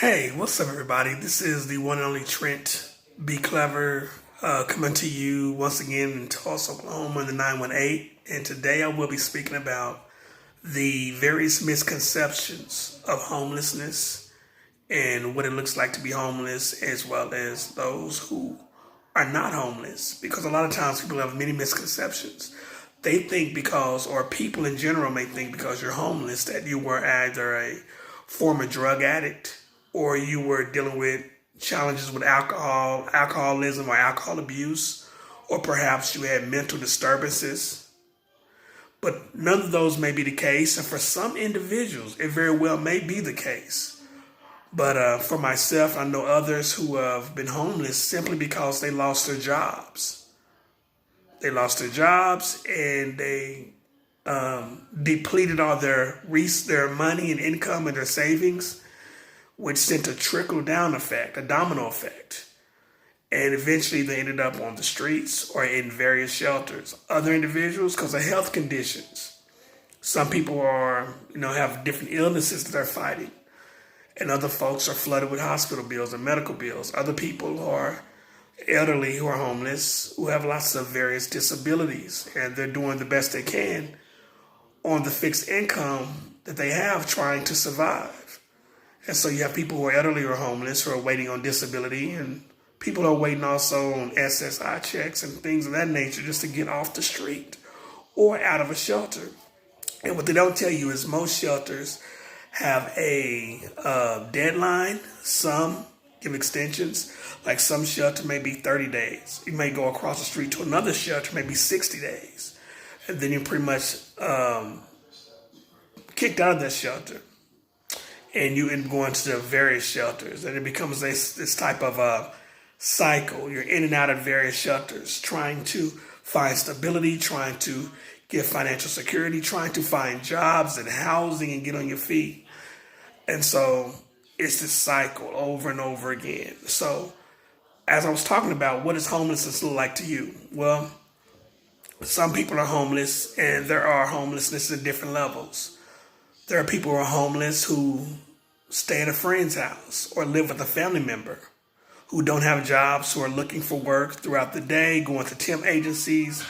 Hey, what's up, everybody? This is the one and only Trent Be Clever coming to you once again in Tulsa, Oklahoma in the 918. And today I will be speaking about the various misconceptions of homelessness and what it looks like to be homeless, as well as those who are not homeless. Because a lot of times people have many misconceptions. They think because, or people in general may think because you're homeless, that you were either a former drug addict or you were dealing with challenges with alcoholism or alcohol abuse, or perhaps you had mental disturbances. But none of those may be the case. And for some individuals, it very well may be the case. But for myself, I know others who have been homeless simply because they lost their jobs. They lost their jobs and they depleted all their money and income and their savings, which sent a trickle down effect, a domino effect. And eventually they ended up on the streets or in various shelters. Other individuals, because of health conditions. Some people have different illnesses that they're fighting. And other folks are flooded with hospital bills and medical bills. Other people are elderly who are homeless, who have lots of various disabilities. And they're doing the best they can on the fixed income that they have trying to survive. And so you have people who are elderly or homeless who are waiting on disability, and people are waiting also on SSI checks and things of that nature just to get off the street or out of a shelter. And what they don't tell you is most shelters have a deadline. Some give extensions. Like some shelter may be 30 days. You may go across the street to another shelter, maybe 60 days. And then you're pretty much kicked out of that shelter. And you end up going to the various shelters. And it becomes this type of cycle. You're in and out of various shelters, trying to find stability, trying to get financial security, trying to find jobs and housing and get on your feet. And so it's this cycle over and over again. So as I was talking about, what does homelessness look like to you? Well, some people are homeless, and there are homelessness at different levels. There are people who are homeless who stay at a friend's house or live with a family member, who don't have jobs, who are looking for work throughout the day, going to temp agencies,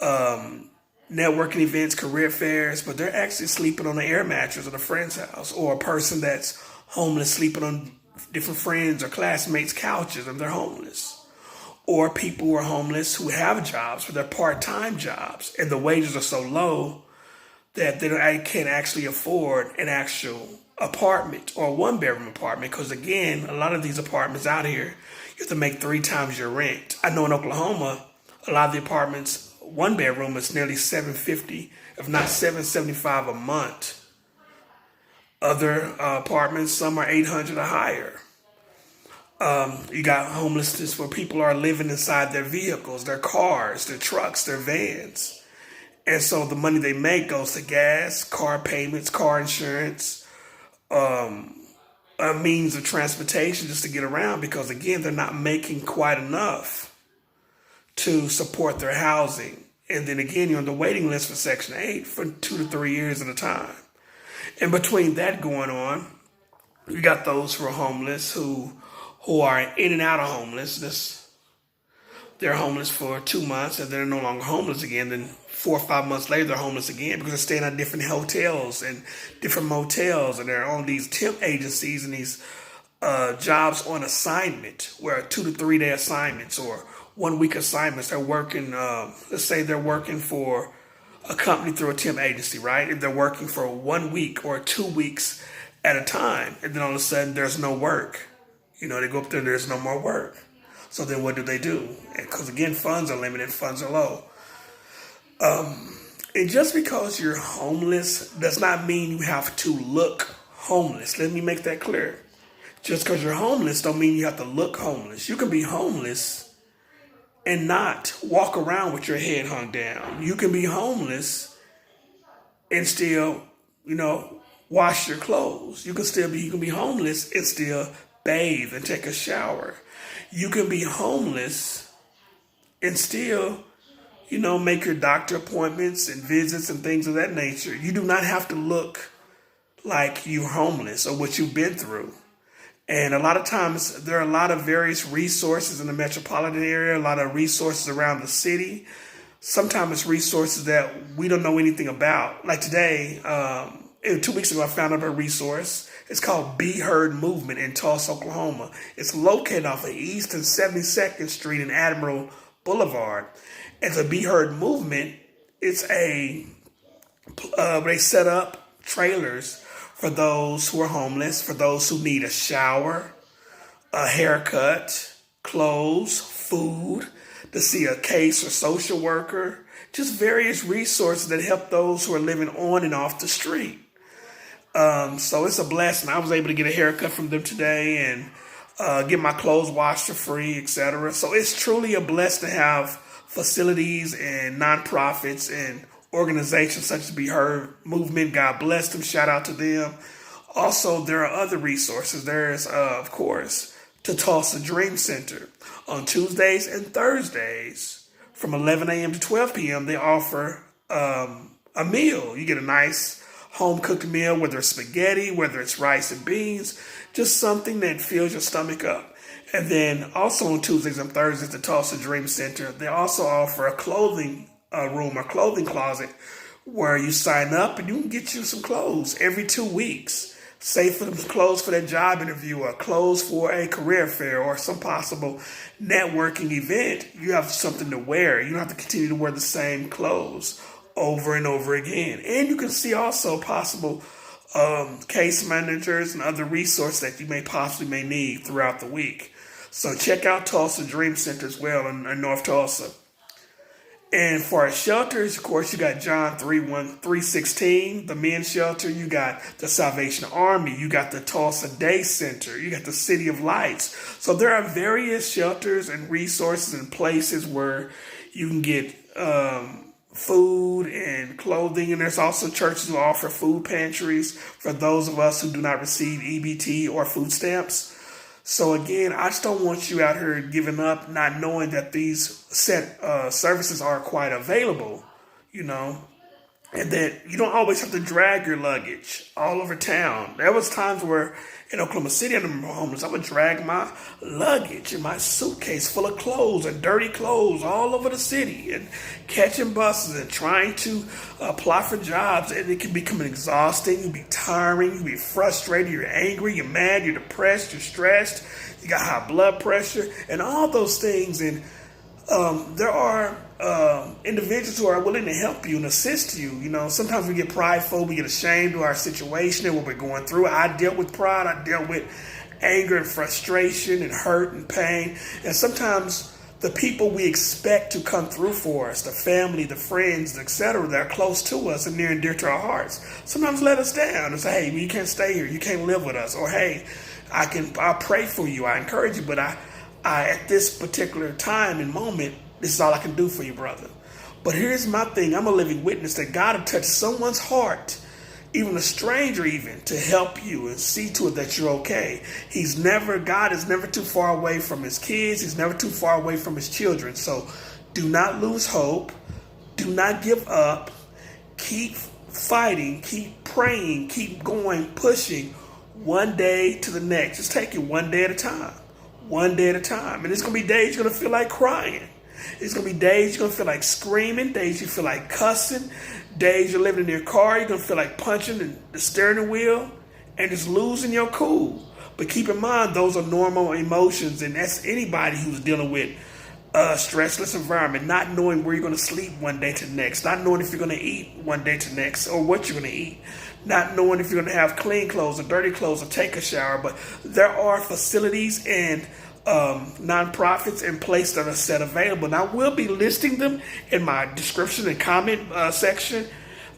networking events, career fairs, but they're actually sleeping on the air mattress at a friend's house, or a person that's homeless sleeping on different friends or classmates' couches and they're homeless. Or people who are homeless who have jobs, but they're part-time jobs, and the wages are so low that they can't actually afford an actual apartment or a one-bedroom apartment. Because again, a lot of these apartments out here, you have to make 3 times your rent. I know in Oklahoma, a lot of the apartments, one bedroom is nearly $750, if not $775 a month. Other apartments, some are $800 or higher. You got homelessness where people are living inside their vehicles, their cars, their trucks, their vans. And so the money they make goes to gas, car payments, car insurance, a means of transportation just to get around, because again, they're not making quite enough to support their housing. And then again, you're on the waiting list for Section 8 for 2 to 3 years at a time. And between that going on, you got those who are homeless who are in and out of homelessness. They're homeless for 2 months and they're no longer homeless again. Then 4 or 5 months later, they're homeless again because they're staying at different hotels and different motels, and they're on these temp agencies and these jobs on assignment, where 2 to 3 day assignments or 1 week assignments. They're working, let's say they're working for a company through a temp agency, right? And they're working for 1 week or 2 weeks at a time. And then all of a sudden there's no work. They go up there and there's no more work. So then what do? Because again, funds are limited, funds are low. And just because you're homeless does not mean you have to look homeless. Let me make that clear. Just because you're homeless don't mean you have to look homeless. You can be homeless and not walk around with your head hung down. You can be homeless and still, wash your clothes. You can be homeless and still bathe and take a shower. You can be homeless and still, make your doctor appointments and visits and things of that nature. You do not have to look like you're homeless or what you've been through. And a lot of times there are a lot of various resources in the metropolitan area, a lot of resources around the city. Sometimes it's resources that we don't know anything about. Like today, 2 weeks ago, I found out a resource. It's called Be Heard Movement in Tulsa, Oklahoma. It's located off of East and 72nd Street and Admiral Boulevard. It's a Be Heard Movement. It's they set up trailers for those who are homeless, for those who need a shower, a haircut, clothes, food, to see a case or social worker, just various resources that help those who are living on and off the street. So it's a blessing. I was able to get a haircut from them today and get my clothes washed for free, etc. So it's truly a blessing to have facilities and nonprofits and organizations such as Be Heard Movement. God bless them. Shout out to them. Also, there are other resources. There's, of course, the Tulsa Dream Center. On Tuesdays and Thursdays from 11 a.m. to 12 p.m., they offer a meal. You get a nice home-cooked meal, whether it's spaghetti, whether it's rice and beans, just something that fills your stomach up. And then also on Tuesdays and Thursdays, the Tulsa Dream Center, they also offer a clothing room or clothing closet where you sign up and you can get you some clothes every 2 weeks. Say for them clothes for that job interview or clothes for a career fair or some possible networking event. You have something to wear. You don't have to continue to wear the same clothes over and over again. And you can see also possible case managers and other resources that you may need throughout the week. So check out Tulsa Dream Center as well in North Tulsa. And for our shelters, of course, you got John 3:16, the men's shelter. You got the Salvation Army. You got the Tulsa Day Center. You got the City of Lights. So there are various shelters and resources and places where you can get food and clothing. And there's also churches who offer food pantries for those of us who do not receive EBT or food stamps. So again, I just don't want you out here giving up, not knowing that these set services are quite available, and that you don't always have to drag your luggage all over town. There was times where in Oklahoma City, I'm homeless, I would drag my luggage in my suitcase full of clothes and dirty clothes all over the city and catching buses and trying to apply for jobs. And it can become exhausting. You be tiring. You be frustrated. You're angry. You're mad. You're depressed. You're stressed. You got high blood pressure and all those things. And there are individuals who are willing to help you and assist you. Sometimes we get prideful, we get ashamed of our situation and what we're going through. I dealt with pride, I dealt with anger and frustration and hurt and pain. And sometimes the people we expect to come through for us, the family, the friends, etc., that are close to us and near and dear to our hearts, sometimes let us down and say, hey, you can't stay here, you can't live with us. Or hey, I pray for you, I encourage you, but I at this particular time and moment, this is all I can do for you, brother. But here's my thing. I'm a living witness that God will touch someone's heart, even a stranger even, to help you and see to it that you're okay. God is never too far away from his kids. He's never too far away from his children. So do not lose hope. Do not give up. Keep fighting. Keep praying. Keep going, pushing one day to the next. Just take it one day at a time. One day at a time. And it's going to be days you're going to feel like crying. It's going to be days you're going to feel like screaming, days you feel like cussing, days you're living in your car, you're going to feel like punching the steering wheel and just losing your cool. But keep in mind, those are normal emotions, and that's anybody who's dealing with a stressless environment, not knowing where you're going to sleep one day to the next, not knowing if you're going to eat one day to the next or what you're going to eat, not knowing if you're going to have clean clothes or dirty clothes or take a shower. But there are facilities and nonprofits in place that are set available. And I will be listing them in my description and comment section.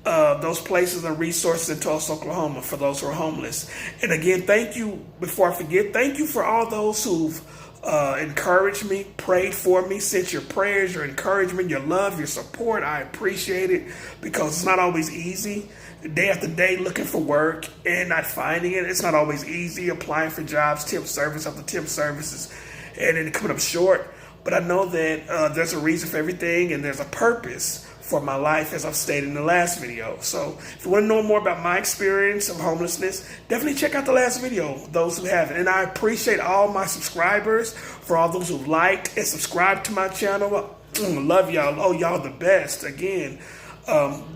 Those places and resources in Tulsa, Oklahoma for those who are homeless. And again, thank you, before I forget, thank you for all those who've encouraged me, prayed for me, sent your prayers, your encouragement, your love, your support. I appreciate it because it's not always easy. Day after day looking for work and not finding it. It's not always easy applying for jobs, temp service after temp services, and then coming up short. But I know that there's a reason for everything and there's a purpose for my life, as I've stated in the last video. So if you want to know more about my experience of homelessness, definitely check out the last video, those who haven't. And I appreciate all my subscribers, for all those who liked and subscribed to my channel. Love y'all. Oh, y'all the best. Again,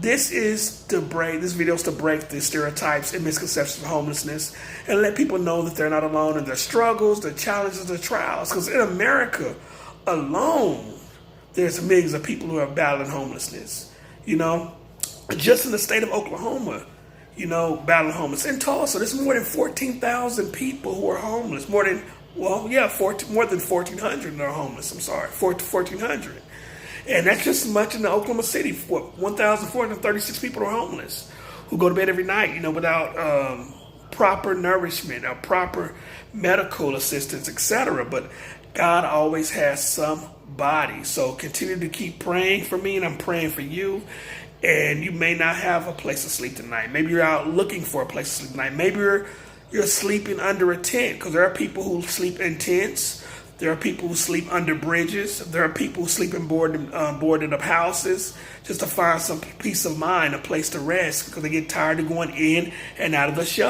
this video is to break the stereotypes and misconceptions of homelessness and let people know that they're not alone in their struggles, their challenges, their trials. Because in America alone, there's millions of people who are battling homelessness. Just in the state of Oklahoma, battling homelessness. In Tulsa, there's more than 14,000 people who are homeless. More than 1,400 are homeless. 1,400. And that's just as much in the Oklahoma City. 1,436 people are homeless who go to bed every night, without proper nourishment or proper medical assistance, etc. But God always has somebody. So continue to keep praying for me, and I'm praying for you. And you may not have a place to sleep tonight. Maybe you're out looking for a place to sleep tonight. Maybe you're sleeping under a tent, because there are people who sleep in tents. There are people who sleep under bridges. There are people who sleep in boarded up houses just to find some peace of mind, a place to rest, because they get tired of going in and out of the shelter.